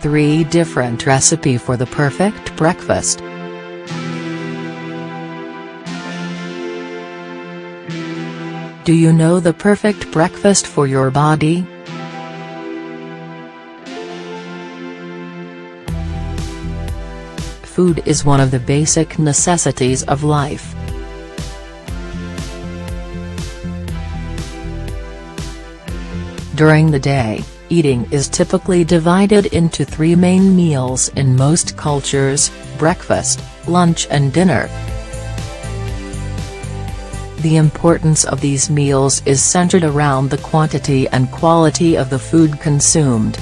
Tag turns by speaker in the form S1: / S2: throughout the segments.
S1: 3 different recipe for the perfect breakfast. Do you know the perfect breakfast for your body? Food is one of the basic necessities of life. During the day, eating is typically divided into 3 main meals in most cultures: breakfast, lunch and dinner. The importance of these meals is centered around the quantity and quality of the food consumed.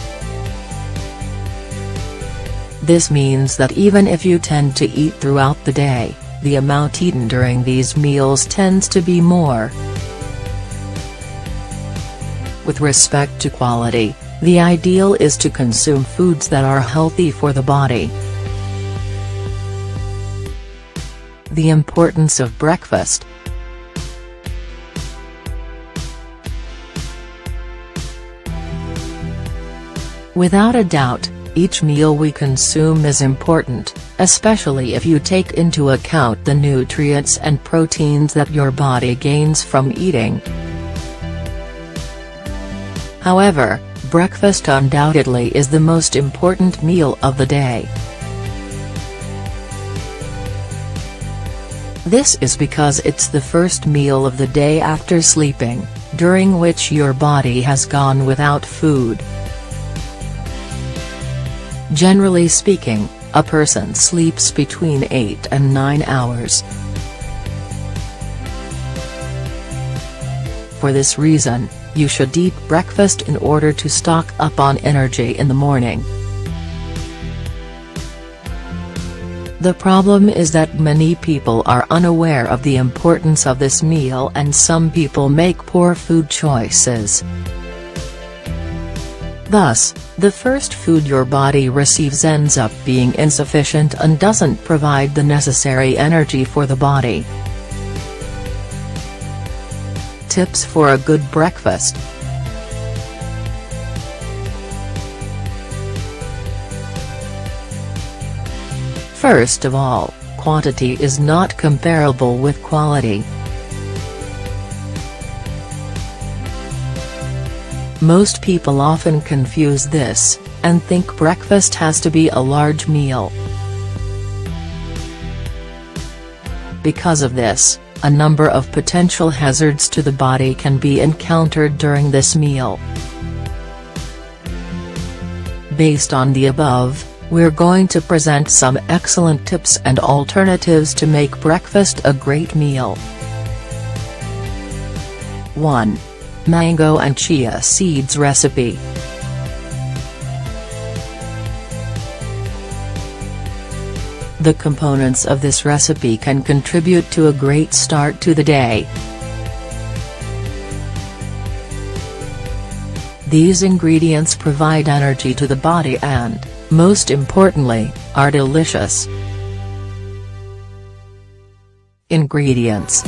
S1: This means that even if you tend to eat throughout the day, the amount eaten during these meals tends to be more. With respect to quality, the ideal is to consume foods that are healthy for the body. The importance of breakfast. Without a doubt, each meal we consume is important, especially if you take into account the nutrients and proteins that your body gains from eating. However, breakfast undoubtedly is the most important meal of the day. This is because it's the first meal of the day after sleeping, during which your body has gone without food. Generally speaking, a person sleeps between 8 and 9 hours. For this reason, you should eat breakfast in order to stock up on energy in the morning. The problem is that many people are unaware of the importance of this meal, and some people make poor food choices. Thus, the first food your body receives ends up being insufficient and doesn't provide the necessary energy for the body. Tips for a good breakfast. First of all, quantity is not comparable with quality. Most people often confuse this, and think breakfast has to be a large meal. Because of this, a number of potential hazards to the body can be encountered during this meal. Based on the above, we're going to present some excellent tips and alternatives to make breakfast a great meal. 1. Mango and chia seeds recipe. The components of this recipe can contribute to a great start to the day. These ingredients provide energy to the body and, most importantly, are delicious. Ingredients.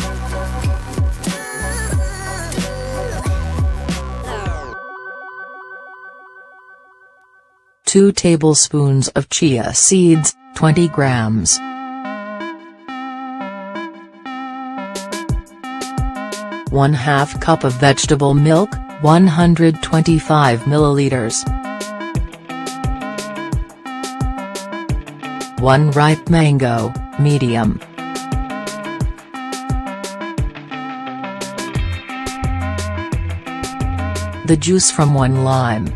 S1: 2 tablespoons of chia seeds, 20 grams. 1/2 cup of vegetable milk, 125 milliliters. 1 ripe mango, medium. The juice from 1 lime.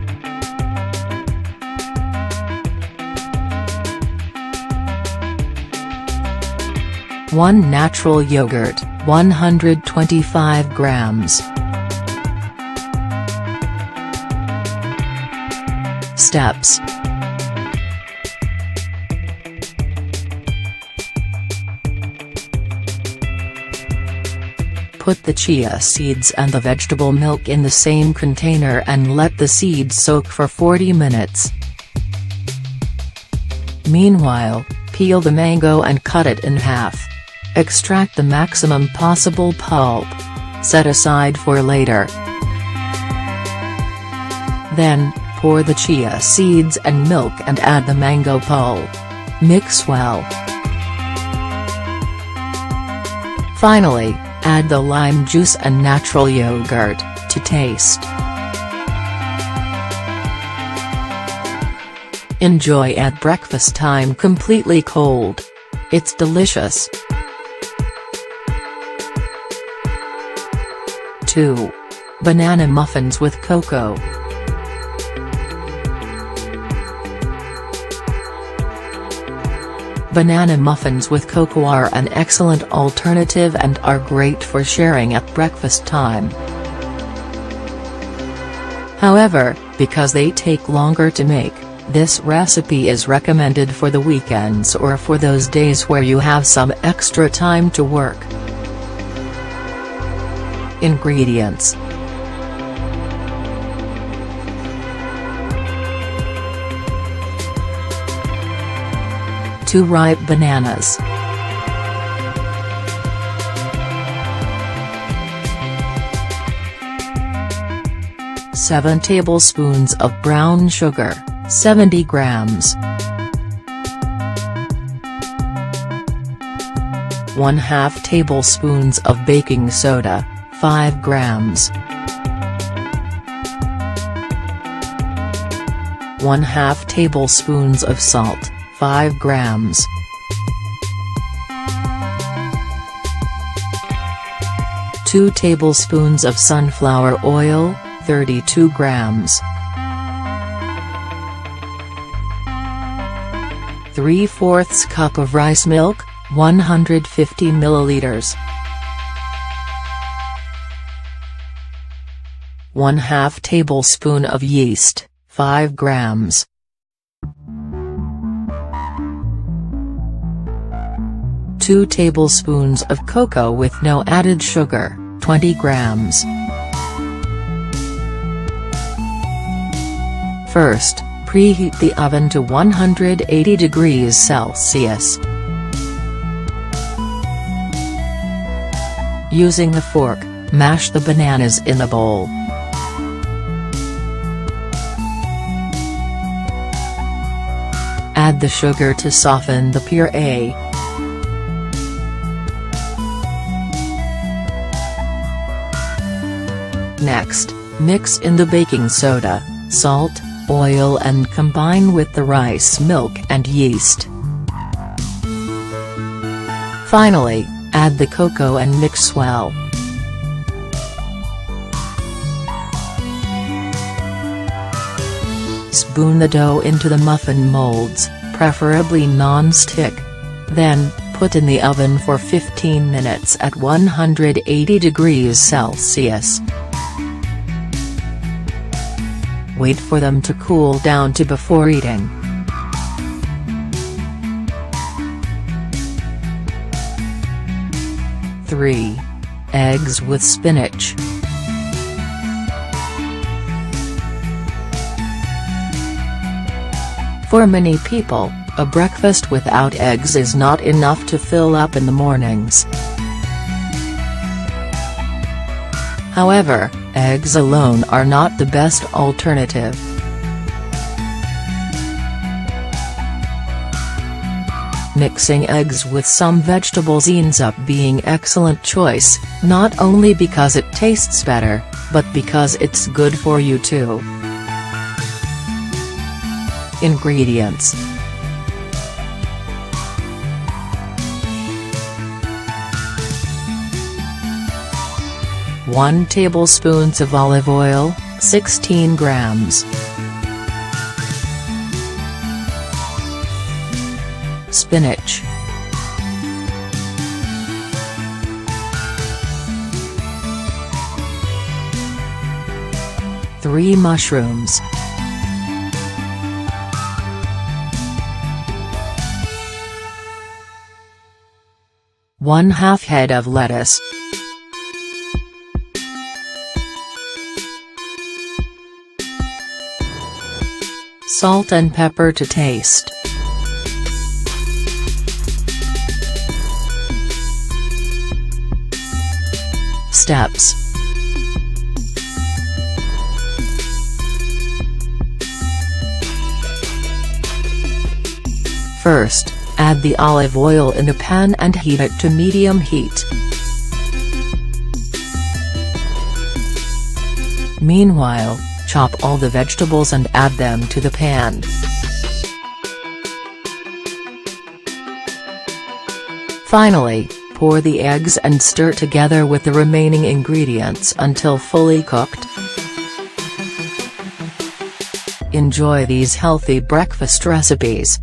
S1: 1 natural yogurt, 125 grams. Steps. Put the chia seeds and the vegetable milk in the same container and let the seeds soak for 40 minutes. Meanwhile, peel the mango and cut it in half. Extract the maximum possible pulp. Set aside for later. Then, Pour the chia seeds and milk and add the mango pulp. Mix well. Finally, add the lime juice and natural yogurt, to taste. Enjoy at breakfast time completely cold. It's delicious. 2. Banana muffins with cocoa. Banana muffins with cocoa are an excellent alternative and are great for sharing at breakfast time. However, because they take longer to make, this recipe is recommended for the weekends or for those days where you have some extra time to work. Ingredients: 2 ripe bananas, 7 tablespoons of brown sugar, 70 grams, 1/2 tablespoons of baking soda, 5 grams, 1/2 tablespoons of salt, 5 grams, 2 tablespoons of sunflower oil, 32 grams, 3/4 cup of rice milk, 150 milliliters, 1/2 tablespoon of yeast, 5 grams, 2 tablespoons of cocoa with no added sugar, 20 grams. First, preheat the oven to 180 degrees Celsius. Using a fork, mash the bananas in a bowl. Add the sugar to soften the puree. Next, mix in the baking soda, salt, oil and combine with the rice milk and yeast. Finally, add the cocoa and mix well. Spoon the dough into the muffin molds, preferably non-stick. Then, put in the oven for 15 minutes at 180 degrees Celsius. Wait for them to cool down to before eating. Three eggs with spinach. For many people, a breakfast without eggs is not enough to fill up in the mornings. However, eggs alone are not the best alternative. Mixing eggs with some vegetables ends up being excellent choice, not only because it tastes better, but because it's good for you too. Ingredients: 1 tablespoon of olive oil, 16 grams. Spinach. 3 mushrooms. 1/2 head of lettuce. Salt and pepper to taste. Steps: First, add the olive oil in a pan and heat it to medium heat. Meanwhile, chop all the vegetables and add them to the pan. Finally, pour the eggs and stir together with the remaining ingredients until fully cooked. Enjoy these healthy breakfast recipes.